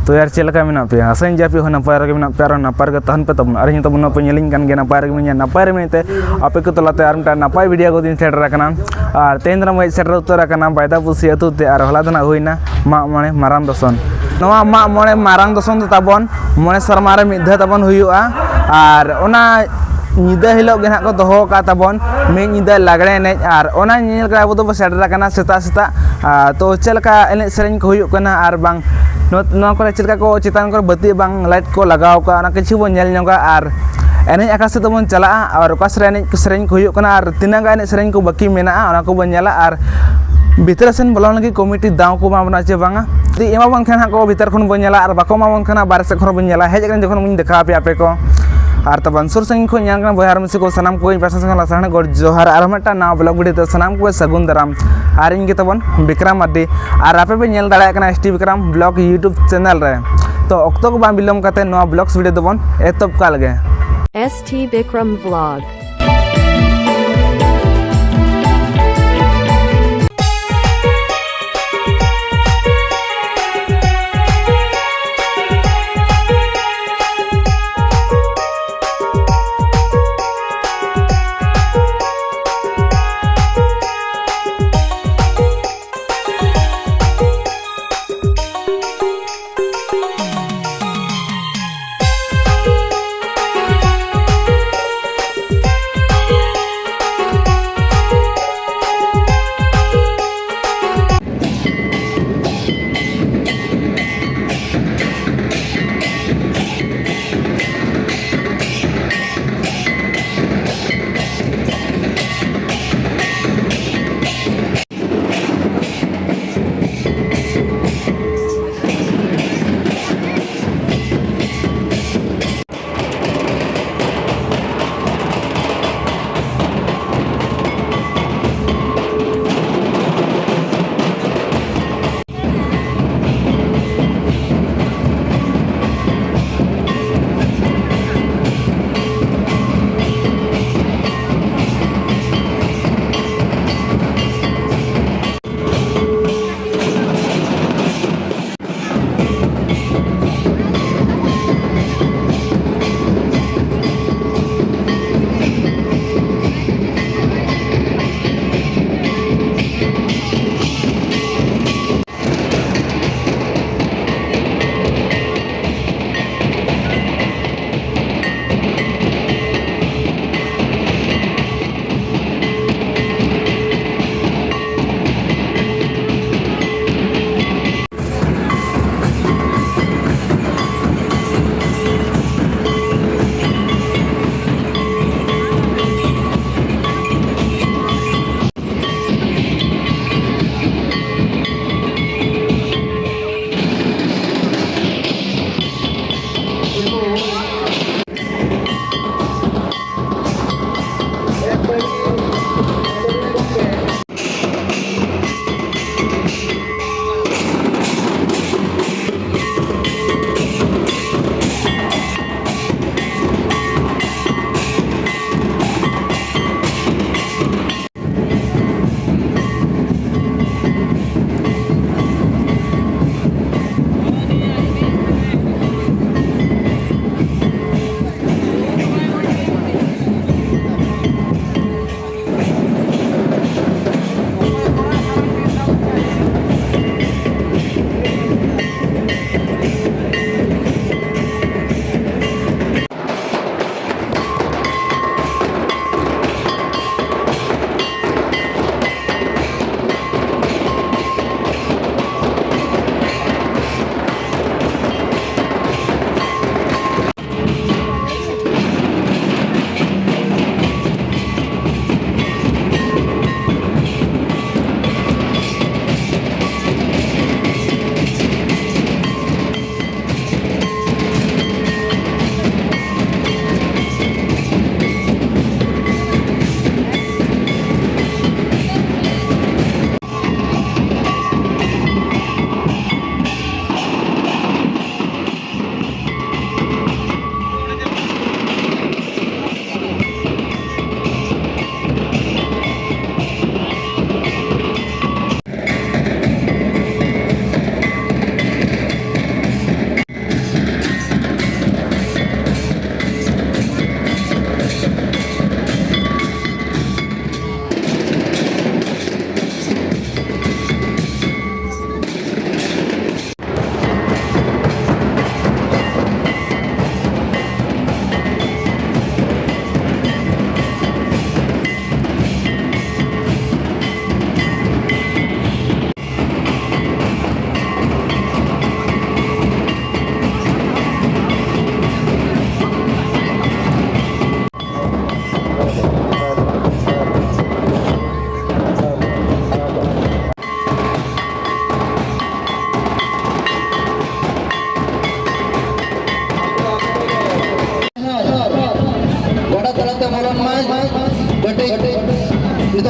तो यार चलका में पे आसाइन जापे हो नपाय रगे में पे नपाय रगे तहन पे तब अरे तब पे नेलिंग कान गे नपाय रगे में नपाय में आपे को तलाते आर मिटा नपाय वीडियो को दिन सेटर रखना और तेन दिन मैं सेटर उतर रखना बायदापुसी अतु ते और हला दिन होइना माग मणे मारांग दसन नवा माग मणे मारांग दसन तो तबन मणे शर्मा रे मिधा तबन हुयुआ और ओना निदा हिलो गे को दोहो का तबन मे निदा लागड़े एनेज और ओना नेल का अब सेटर रखना सेता सेता तो चलका एने सेरेंज को हुयुक कना और बांग को चलका को चितान को बत्ती बांग लाइट को लगाव का किछु बन नेल नोगा और एनेज आकाश तो बन चला और ओकास रे एनेज सेरेंज को हुयुक कना और तिनागा एनेज सेरेंज को बाकी मेना ओना को बन नेला और भीतर सेन बोलावन लगी कमिटी दाव को माबना चे बांगा ती एमा बन खान को भीतर खन बन नेला और बाको माबन खाना बाहर से खन बन नेला हेज जखन मुझे देखा पे आपे को और तब सुर संग को ñaan kan बहार में को सनाम को पास संग लासाने गोर जोहार और मटा ना ब्लॉग वीडियो तो सनाम को सगुन दाराम और इन के तबन विक्रम मार्डी और आपे पे ñel दाड़ा कना ST Vikram blog YouTube channel रे तो अक्तो को बा बिलम काते नो ब्लॉग्स वीडियो तबन एतब काल गे ST Vikram Vlog।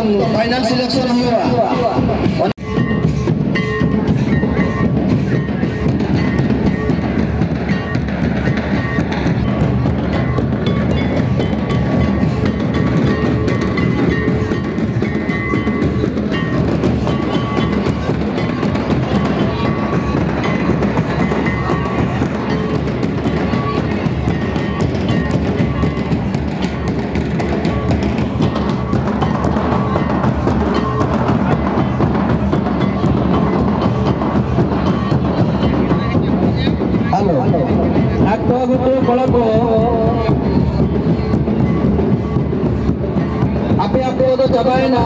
Final selection हुआ हेलो नाटो गुटो कोळको आपे आपे तो चबायना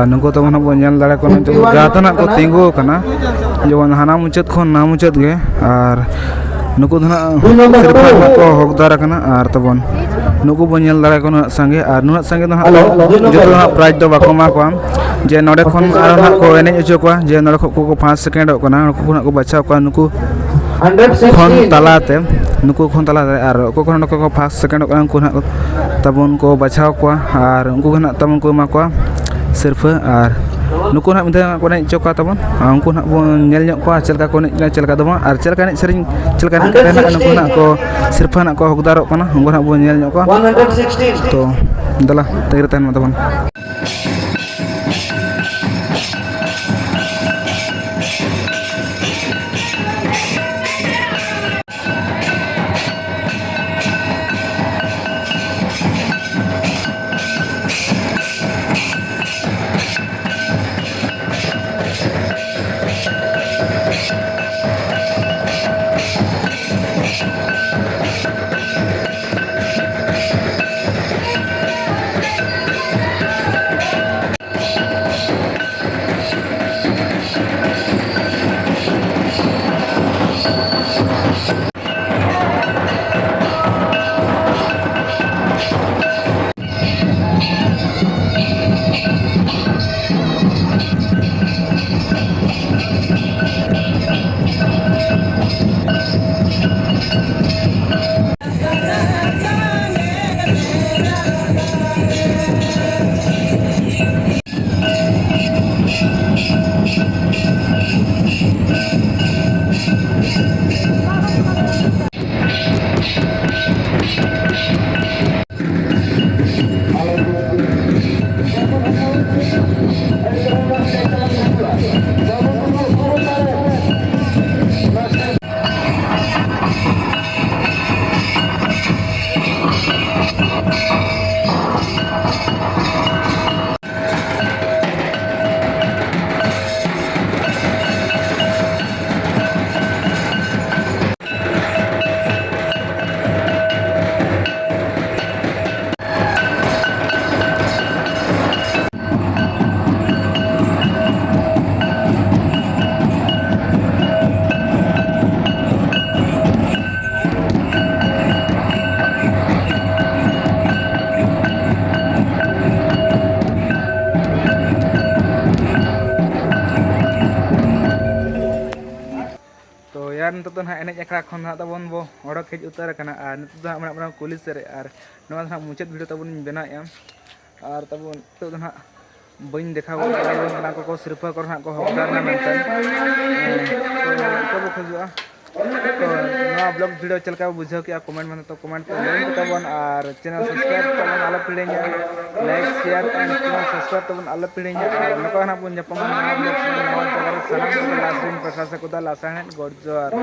नुको तो मन बन नेल दाड़े को जहाँ को तिंगू कना जेमन हाना मुचाद खन ना मुचाद गे और नुको सिरफा को हकदार कना और तबन नुको बन नेल दाड़े को संगे और नुना संगे जो प्राइज दो बाको मा को जे नोडे खन आरो ना को एने अचो को जे नोडे को 5 सेकेंड कना नुको को बचाव को नुको खन तलाते नुको खन तलाते और को 5 सेकेंड कना उनको तबन को बचाव को और उनको तबन को मा को सिर्फ और नुको ना मिदा को ने चोका तबन उनको ना बन नेल ᱧᱚᱜ को चलका को ने चलका दबा और चलका ने सरिन चलका ने कते ना नुको ना को सिर्फ ना को हकदारो कना उनको ना बन नेल ᱧᱚᱜ को 116 तो दला तैर तन तबन यार नित तो ना एने अखड़ा खन ना तबन बो ओडक हेज उतार कना और नित तो ना मना कुली सेरे और नवा ना मुचाद वीडियो तबन बनाया और तबन तो ना बइन देखा ना को सिरफा को ना को हकदार ना मेंते तो खजुआ तो नवा ब्लॉग वीडियो चलका बुझाव किया कमेंट में तो कमेंट पे लाइक तबन और चैनल सब्सक्राइब तबन आला पिड़ेኛ like share and channel subscribe तबन आला पिड़ेኛ और नका ना बन जपम नवा ब्लॉग नवा जगह सलाम लास्ट दिन प्रशासक को दा लासाहन गॉड जोर